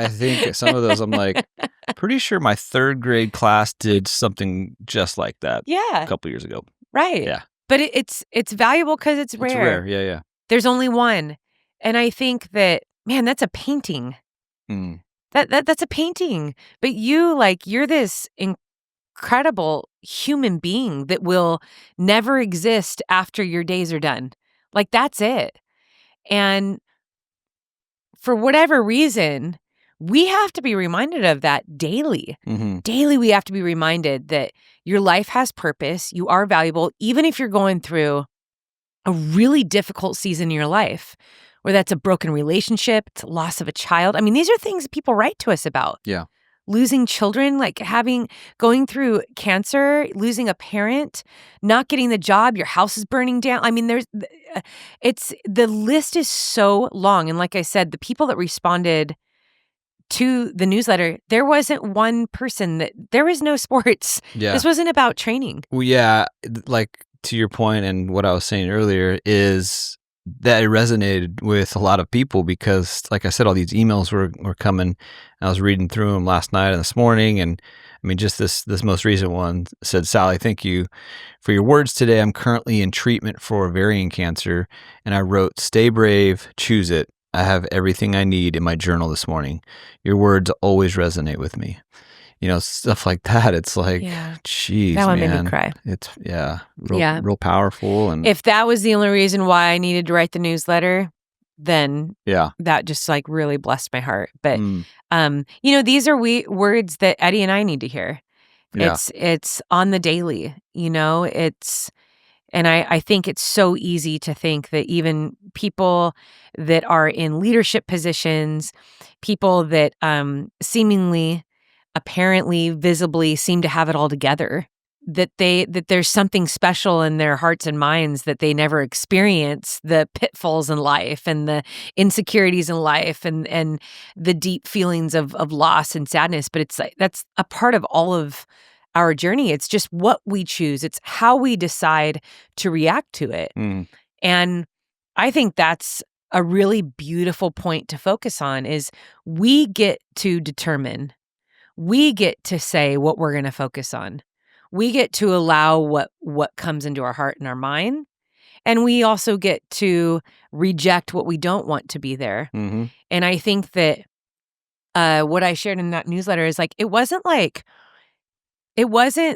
Speaker 1: think some of those I'm like, pretty sure my 3rd grade class did something just like that a
Speaker 2: Yeah,
Speaker 1: couple years ago.
Speaker 2: right.
Speaker 1: Yeah.
Speaker 2: But it's valuable because it's
Speaker 1: It's
Speaker 2: rare.
Speaker 1: rare. Yeah, yeah.
Speaker 2: There's only one. And I think that, man, that's a painting.
Speaker 1: Mm.
Speaker 2: That's a painting. But you're this incredible human being that will never exist after your days are done. Like, that's it. And for whatever reason, we have to be reminded of that daily.
Speaker 1: Mhm.
Speaker 2: Daily, we have to be reminded that your life has purpose. You are valuable, even if you're going through a really difficult season in your life, where that's a broken relationship, it's a loss of a child. I mean, these are things that people write to us about.
Speaker 1: Yeah.
Speaker 2: Losing children, like going through cancer, losing a parent, not getting the job, your house is burning down. I mean, the list is so long. And like I said, the people that responded to the newsletter, there wasn't one person there was no sports.
Speaker 1: Yeah.
Speaker 2: This wasn't about training.
Speaker 1: Well, yeah, like, to your point and what I was saying earlier is that it resonated with a lot of people because, like I said, all these emails were coming. I was reading through them last night and this morning, and I mean, just this most recent one said, "Sally, thank you for your words today. I'm currently in treatment for ovarian cancer, and I wrote, 'Stay brave, choose it. I have everything I need in my journal this morning. Your words always resonate with me.'" Stuff like that. It's like,
Speaker 2: Yeah.
Speaker 1: geez,
Speaker 2: That one
Speaker 1: man.
Speaker 2: made me cry.
Speaker 1: It's
Speaker 2: Yeah.
Speaker 1: real powerful. And
Speaker 2: If that was the only reason why I needed to write the newsletter, then
Speaker 1: yeah,
Speaker 2: that just like really blessed my heart. But
Speaker 1: Mm.
Speaker 2: these are words that Eddie and I need to hear.
Speaker 1: Yeah.
Speaker 2: It's on the daily, and I think it's so easy to think that even people that are in leadership positions, people that seemingly, apparently, visibly seem to have it all together, that there's something special in their hearts and minds that they never experience the pitfalls in life and the insecurities in life and the deep feelings of loss and sadness. But it's like that's a part of all of our journey. It's just what we choose. It's how we decide to react to it.
Speaker 1: Mm.
Speaker 2: And I think that's a really beautiful point to focus on is we get to determine, we get to say what we're going to focus on. We get to allow what comes into our heart and our mind. And we also get to reject what we don't want to be there.
Speaker 1: Mm-hmm.
Speaker 2: And I think that what I shared in that newsletter is like, it wasn't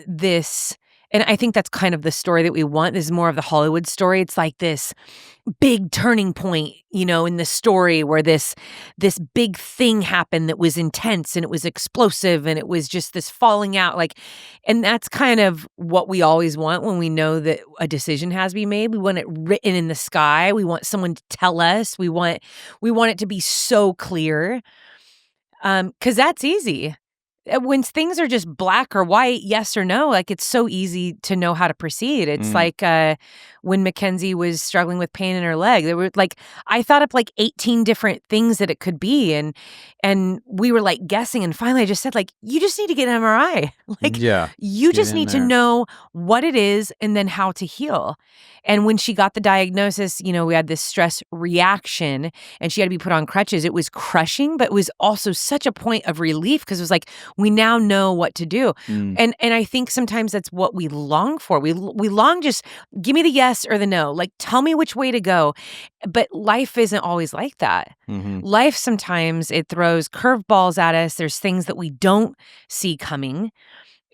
Speaker 2: this, and I think that's kind of the story that we want. This is more of the Hollywood story. It's like this big turning point, in the story where this big thing happened that was intense and it was explosive and it was just this falling out. And that's kind of what we always want when we know that a decision has to be made. We want it written in the sky. We want someone to tell us. We want it to be so clear. 'Cause that's easy. When things are just black or white, yes or no, like it's so easy to know how to proceed. It's like when Mackenzie was struggling with pain in her leg. There were I thought up 18 different things that it could be, and we were guessing. And finally, I just said you just need to get an MRI.
Speaker 1: Yeah,
Speaker 2: You
Speaker 1: get
Speaker 2: just
Speaker 1: in
Speaker 2: need to
Speaker 1: there.
Speaker 2: know what it is and then how to heal. And when she got the diagnosis, we had this stress reaction, and she had to be put on crutches. It was crushing, but it was also such a point of relief because it was we now know what to do.
Speaker 1: Mm.
Speaker 2: And I think sometimes that's what we long for. We long just give me the yes or the no. Tell me which way to go. But life isn't always like that.
Speaker 1: Mm-hmm.
Speaker 2: Life sometimes it throws curveballs at us. There's things that we don't see coming.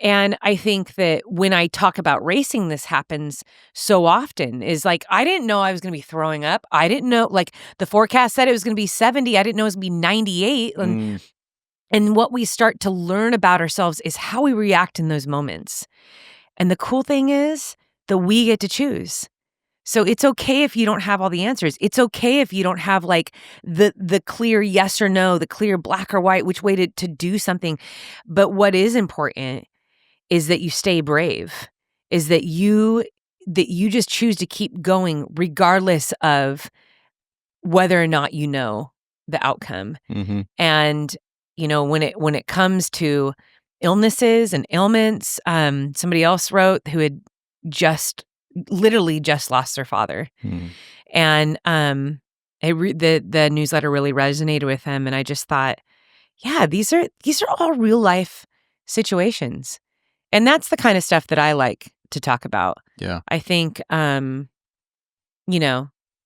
Speaker 2: And I think that when I talk about racing, this happens so often is I didn't know I was going to be throwing up. I didn't know, the forecast said it was going to be 70. I didn't know it was going to be 98. And what we start to learn about ourselves is how we react in those moments. And the cool thing is that we get to choose. So it's okay if you don't have all the answers. It's okay if you don't have the clear yes or no, the clear black or white, which way to do something. But what is important is that you stay brave, is that you just choose to keep going regardless of whether or not you know the outcome.
Speaker 1: Mm-hmm.
Speaker 2: And when it comes to illnesses and ailments, somebody else wrote who had literally just lost their father. And the newsletter really resonated with him, and I just thought, yeah, these are all real life situations. And that's the kind of stuff that I like to talk about.
Speaker 1: Yeah.
Speaker 2: I think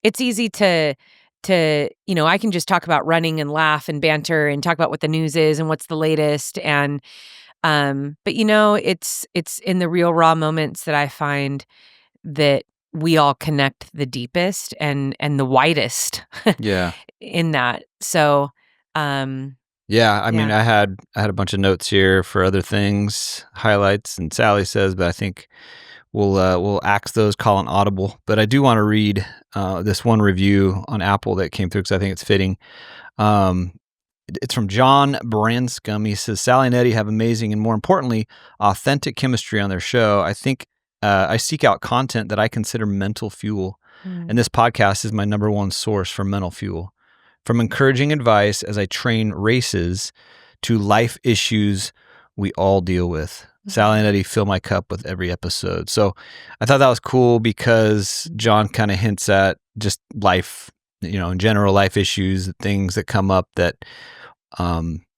Speaker 2: it's easy to I can just talk about running and laugh and banter and talk about what the news is and what's the latest, and but it's in the real raw moments that I find that we all connect the deepest and the widest
Speaker 1: Yeah.
Speaker 2: in that. So
Speaker 1: yeah, I mean, I had a bunch of notes here for other things, highlights, and Sally says, but I think we'll axe those, call an audible. But I do want to read this one review on Apple that came through because I think it's fitting. It's from John Branscombe. He says, Sally and Eddie have amazing and, more importantly, authentic chemistry on their show. I think I seek out content that I consider mental fuel, and this podcast is my number one source for mental fuel. From encouraging advice as I train races to life issues we all deal with. Sally and Eddie fill my cup with every episode. So I thought that was cool because John kind of hints at just life, in general, life issues, things that come up that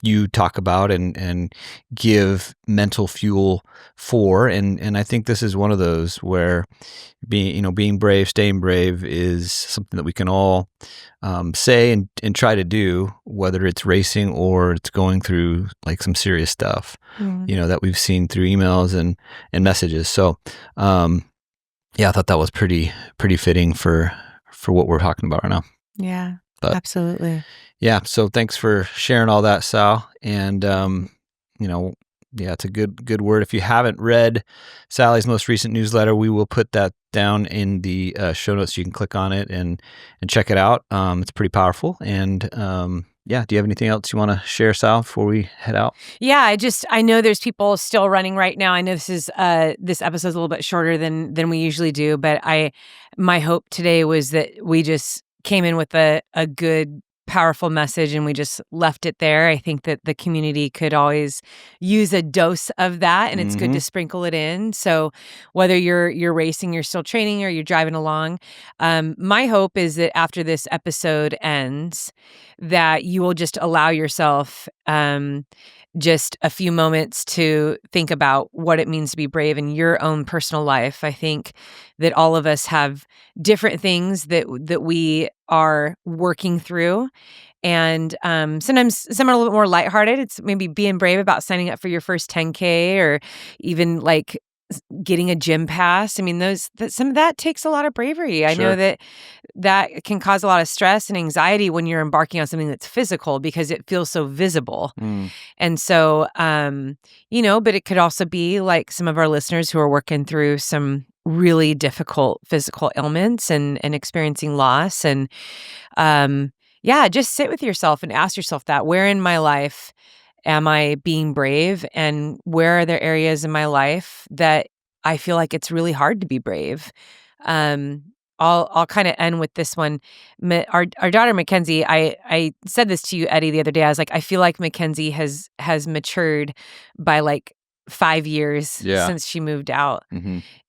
Speaker 1: you talk about and give mental fuel for. And I think this is one of those where being brave, staying brave is something that we can all say and try to do, whether it's racing or it's going through like some serious stuff, that we've seen through emails and messages. So, I thought that was pretty fitting for what we're talking about right now.
Speaker 2: Yeah,
Speaker 1: but,
Speaker 2: absolutely.
Speaker 1: Yeah. So thanks for sharing all that, Sal. And, it's a good word. If you haven't read Sally's most recent newsletter, we will put that down in the show notes. You can click on it and check it out. It's pretty powerful. And do you have anything else you want to share, Sal, before we head out?
Speaker 2: Yeah, I know there's people still running right now. I know this episode's a little bit shorter than we usually do, but my hope today was that we just came in with a good, powerful message and we just left it there. I think that the community could always use a dose of that, and it's good to sprinkle it in. So whether you're racing, you're still training, or you're driving along, my hope is that after this episode ends, that you will just allow yourself just a few moments to think about what it means to be brave in your own personal life. I think that all of us have different things that we are working through. And sometimes some are a little bit more lighthearted. It's maybe being brave about signing up for your first 10K, or even like getting a gym pass. I mean, some of that takes a lot of bravery. I know that can cause a lot of stress and anxiety when you're embarking on something that's physical because it feels so visible. And so, but it could also be like some of our listeners who are working through some really difficult physical ailments and experiencing loss. And just sit with yourself and ask yourself that, where in my life am I being brave, and where are there areas in my life that I feel like it's really hard to be brave? I'll kind of end with this one. Our daughter Mackenzie, I said this to you, Eddie, the other day. I was like, I feel like Mackenzie has matured by like 5 years since she moved out,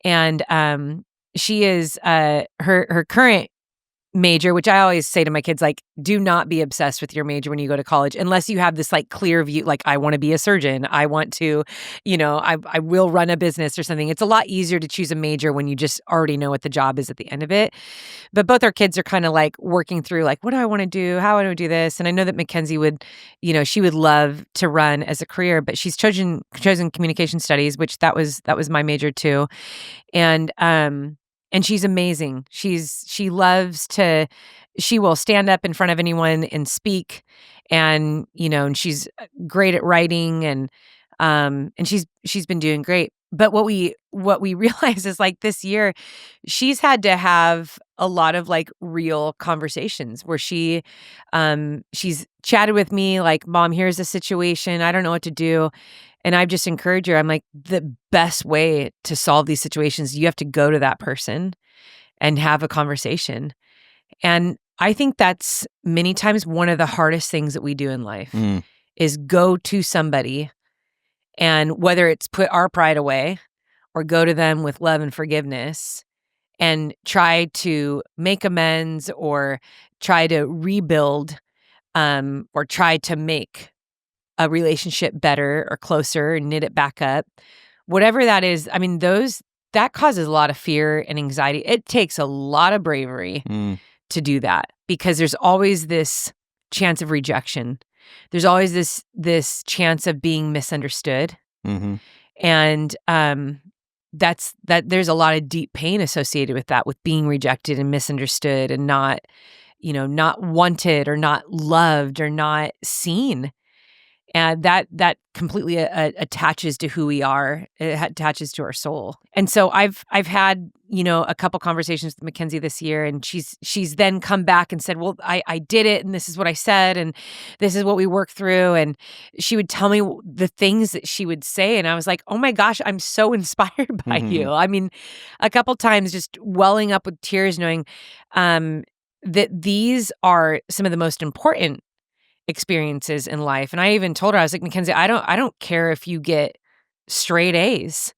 Speaker 2: and she is her current major, which I always say to my kids, like, do not be obsessed with your major when you go to college, unless you have this like clear view, like, I want to be a surgeon. I want to, I will run a business or something. It's a lot easier to choose a major when you just already know what the job is at the end of it. But both our kids are kind of like working through, like, what do I want to do? How do I do this? And I know that Mackenzie would, she would love to run as a career, but she's chosen communication studies, which that was my major too. And she's amazing. She will stand up in front of anyone and speak, and and she's great at writing, and she's been doing great. But what we realize is, like, this year she's had to have a lot of like real conversations where she's chatted with me like, Mom, here's the situation. I don't know what to do. And I've just encouraged her. I'm like, the best way to solve these situations, you have to go to that person and have a conversation. And I think that's many times one of the hardest things that we do in life is go to somebody, and whether it's put our pride away or go to them with love and forgiveness and try to make amends or try to rebuild, or try to make a relationship better or closer and knit it back up. Whatever that is, I mean, that causes a lot of fear and anxiety. It takes a lot of bravery to do that because there's always this chance of rejection. There's always this chance of being misunderstood.
Speaker 1: Mm-hmm.
Speaker 2: And there's a lot of deep pain associated with that, with being rejected and misunderstood and not wanted or not loved or not seen. And that completely attaches to who we are. It attaches to our soul. And so I've had, a couple conversations with Mackenzie this year, and she's then come back and said, well, I did it, and this is what I said, and this is what we worked through. And she would tell me the things that she would say, and I was like, oh my gosh, I'm so inspired by you. I mean, a couple times just welling up with tears, knowing that these are some of the most important experiences in life. And I even told her, I was like, Mackenzie, I don't care if you get straight A's.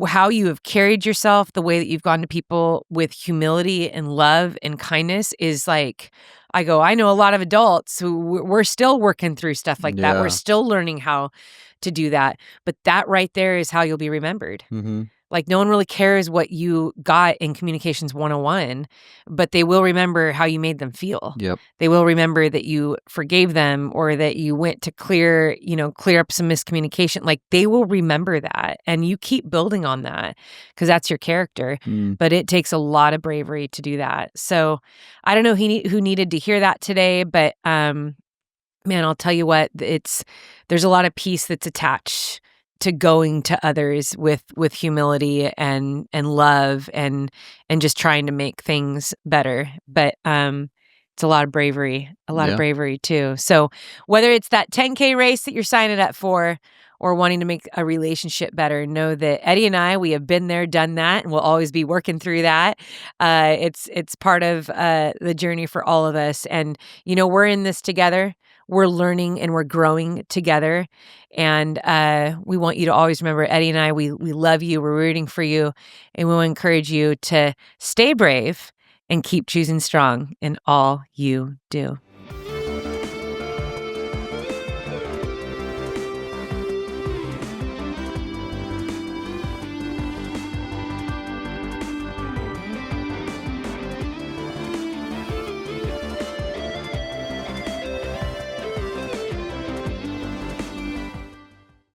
Speaker 2: How you have carried yourself, the way that you've gone to people with humility and love and kindness is like, I know a lot of adults who we're still working through stuff like that. We're still learning how to do that. But that right there is how you'll be remembered.
Speaker 1: Mm-hmm.
Speaker 2: Like, no one really cares what you got in Communications 101, but they will remember how you made them feel.
Speaker 1: Yep.
Speaker 2: They will remember that you forgave them or that you went to clear up some miscommunication. Like, they will remember that, and you keep building on that because that's your character. But it takes a lot of bravery to do that. So I don't know who needed to hear that today, but man, I'll tell you what, there's a lot of peace that's attached to going to others with humility and love and just trying to make things better. But it's a lot of bravery, too. So whether it's that 10K race that you're signing up for or wanting to make a relationship better, know that Eddie and I, we have been there, done that, and we'll always be working through that. It's part of the journey for all of us. And, we're in this together. We're learning and we're growing together. And we want you to always remember, Eddie and I, we love you. We're rooting for you. And we'll encourage you to stay brave and keep choosing strong in all you do.